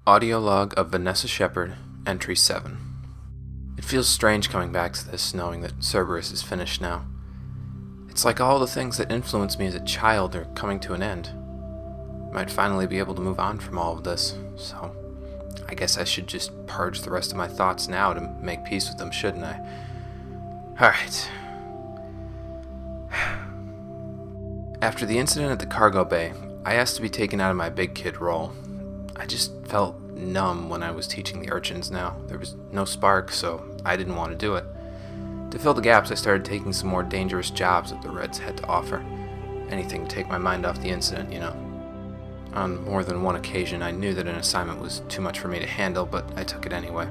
Audio log of Vanessa Shepard, Entry 7. It feels strange coming back to this, knowing that Cerberus is finished now. It's like all the things that influenced me as a child are coming to an end. I might finally be able to move on from all of this, so I guess I should just purge the rest of my thoughts now to make peace with them, shouldn't I? Alright. After the incident at the cargo bay, I asked to be taken out of my big kid role. I just felt numb when I was teaching the urchins now. There was no spark, so I didn't want to do it. To fill the gaps, I started taking some more dangerous jobs that the Reds had to offer. Anything to take my mind off the incident, you know. On more than one occasion, I knew that an assignment was too much for me to handle, but I took it anyway.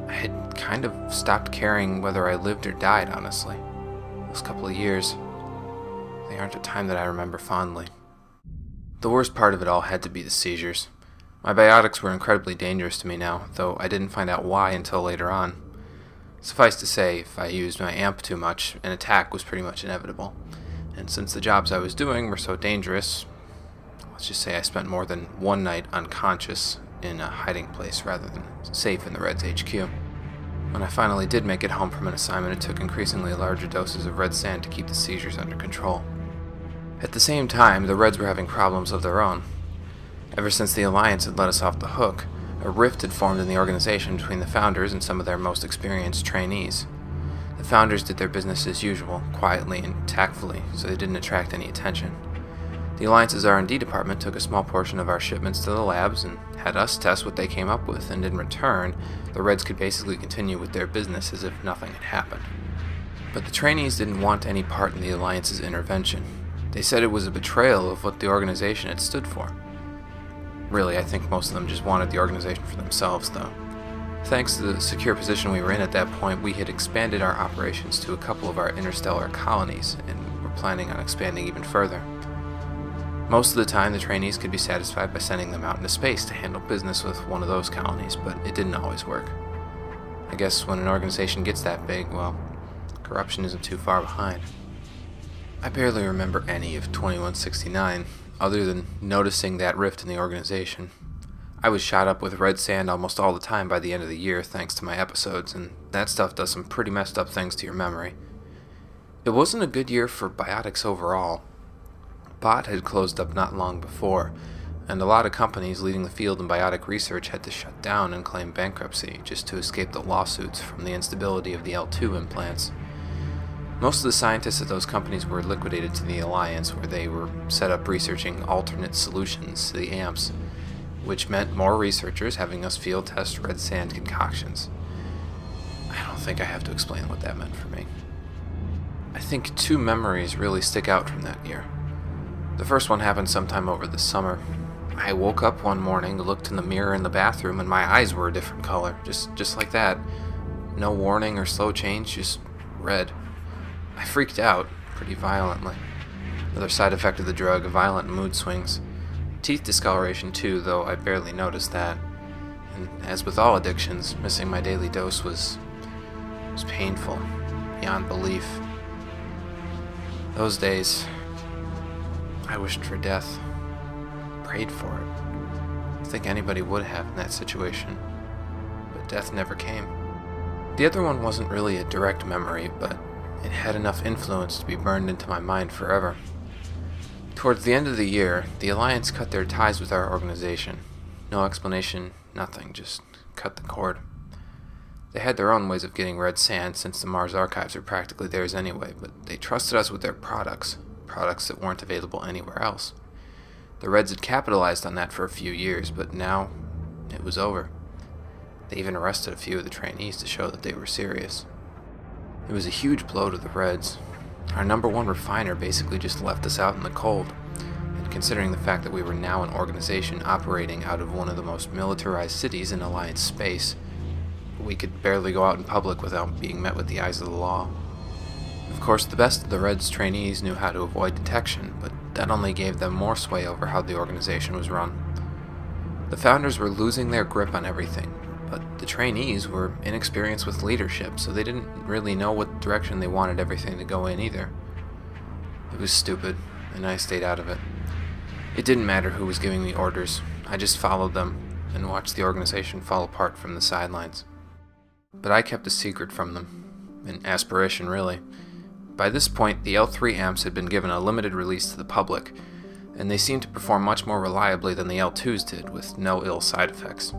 I had kind of stopped caring whether I lived or died, honestly. Those couple of years, they aren't a time that I remember fondly. The worst part of it all had to be the seizures. My biotics were incredibly dangerous to me now, though I didn't find out why until later on. Suffice to say, if I used my amp too much, an attack was pretty much inevitable. And since the jobs I was doing were so dangerous, let's just say I spent more than one night unconscious in a hiding place rather than safe in the Reds HQ. When I finally did make it home from an assignment, it took increasingly larger doses of red sand to keep the seizures under control. At the same time, the Reds were having problems of their own. Ever since the Alliance had let us off the hook, a rift had formed in the organization between the founders and some of their most experienced trainees. The founders did their business as usual, quietly and tactfully, so they didn't attract any attention. The Alliance's R&D department took a small portion of our shipments to the labs and had us test what they came up with, and in return, the Reds could basically continue with their business as if nothing had happened. But the trainees didn't want any part in the Alliance's intervention. They said it was a betrayal of what the organization had stood for. Really, I think most of them just wanted the organization for themselves, though. Thanks to the secure position we were in at that point, we had expanded our operations to a couple of our interstellar colonies, and were planning on expanding even further. Most of the time, the trainees could be satisfied by sending them out into space to handle business with one of those colonies, but it didn't always work. I guess when an organization gets that big, well, corruption isn't too far behind. I barely remember any of 2169, other than noticing that rift in the organization. I was shot up with red sand almost all the time by the end of the year thanks to my episodes, and that stuff does some pretty messed up things to your memory. It wasn't a good year for biotics overall. Bot had closed up not long before, and a lot of companies leading the field in biotic research had to shut down and claim bankruptcy just to escape the lawsuits from the instability of the L2 implants. Most of the scientists at those companies were liquidated to the Alliance, where they were set up researching alternate solutions to the amps, which meant more researchers having us field test red sand concoctions. I don't think I have to explain what that meant for me. I think two memories really stick out from that year. The first one happened sometime over the summer. I woke up one morning, looked in the mirror in the bathroom, and my eyes were a different color, just like that. No warning or slow change, just red. I freaked out pretty violently. Another side effect of the drug, violent mood swings. Teeth discoloration too, though I barely noticed that. And as with all addictions, missing my daily dose was painful, beyond belief. Those days, I wished for death. Prayed for it. I think anybody would have in that situation. But death never came. The other one wasn't really a direct memory, but it had enough influence to be burned into my mind forever. Towards the end of the year, the Alliance cut their ties with our organization. No explanation, nothing, just cut the cord. They had their own ways of getting red sand, since the Mars archives were practically theirs anyway, but they trusted us with their products that weren't available anywhere else. The Reds had capitalized on that for a few years, but now it was over. They even arrested a few of the trainees to show that they were serious. It was a huge blow to the Reds. Our number one refiner basically just left us out in the cold, and considering the fact that we were now an organization operating out of one of the most militarized cities in Alliance space, we could barely go out in public without being met with the eyes of the law. Of course, the best of the Reds trainees knew how to avoid detection, but that only gave them more sway over how the organization was run. The founders were losing their grip on everything, but the trainees were inexperienced with leadership, so they didn't really know what direction they wanted everything to go in either. It was stupid, and I stayed out of it. It didn't matter who was giving me orders. I just followed them, and watched the organization fall apart from the sidelines. But I kept a secret from them. An aspiration, really. By this point, the L3 amps had been given a limited release to the public, and they seemed to perform much more reliably than the L2s did, with no ill side effects.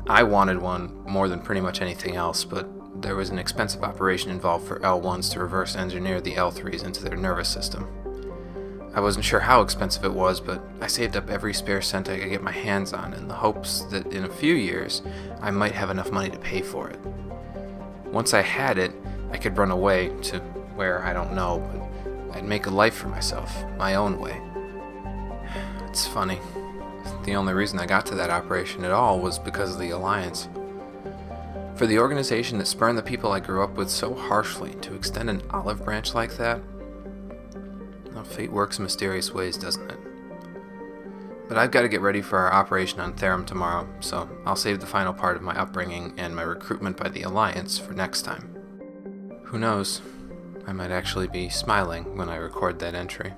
I wanted one more than pretty much anything else, but there was an expensive operation involved for L1s to reverse engineer the L3s into their nervous system. I wasn't sure how expensive it was, but I saved up every spare cent I could get my hands on in the hopes that in a few years I might have enough money to pay for it. Once I had it, I could run away to where I don't know, but I'd make a life for myself, my own way. It's funny. The only reason I got to that operation at all was because of the Alliance. For the organization that spurned the people I grew up with so harshly to extend an olive branch like that, well, fate works in mysterious ways, doesn't it? But I've got to get ready for our operation on Therum tomorrow, so I'll save the final part of my upbringing and my recruitment by the Alliance for next time. Who knows? I might actually be smiling when I record that entry.